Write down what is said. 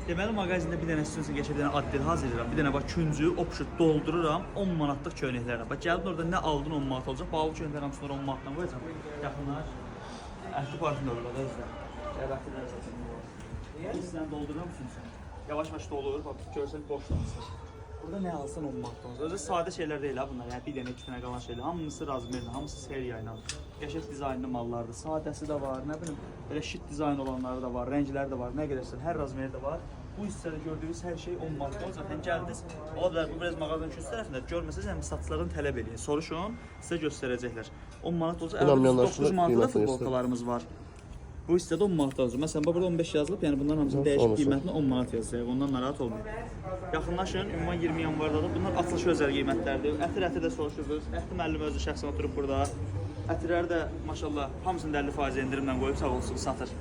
Deməli mağazində bir dənə sizin üçün keçib bir dənə addel hazırlayıram. Bir dənə bax küncü, opşut doldururam 10 manatlıq köynəklərə. Bax gəldin orada nə aldın 10 manat olacaq. Bağlı köynəklər hamısını 10 manatdan qoyacam. Yaxınlar. Əhli parfüm olur da özdə. Qəbətlər zaten. Sizdən doldururam sən. Yavaş-yavaş dolur. Bax görsən boşlanır. Burada nə alsan 10 manat olacaq. Özü sadə şeylər deyil ha bunlar. Yəni bir dənə, iki dənə qalan şeylər. Hamısı razmerlə, hamısı seriya ilə. Qəşəng dizaynlı mallardır. Sadəsi də var, nə bilim, belə şit dizayn olanları da var, rəngləri də var. Nə qədərsən, hər razmeri də var. Bu hissədə gördüyünüz hər şey 10 manat olacaq. Zaten gəldiniz, o da bu biraz mağazanın küçük tərəfində görməsəz, yəni satışlardan tələb eləyin. Soruşun, sizə göstərəcəklər. 10 manat olacaq. 9 manatda futbolkalarımız var. Bu hissədə 10 manat olacaq. Məsələn, burada 15 yazılıb, yəni bunların hamısının dəyişik qiymətini 10 manat yazacaq. Ondan narahat olmayın. Yaxınlaşın, ümumən 20 yanvardadır. Bunlar açılış özəl qiymətlərdir. Ətir də soruşursunuz. Ətli müəllim özü şəxsən oturub burada. Ətirləri də maşallah hamısını 50% endirimlə qoyub sağ olsun satır.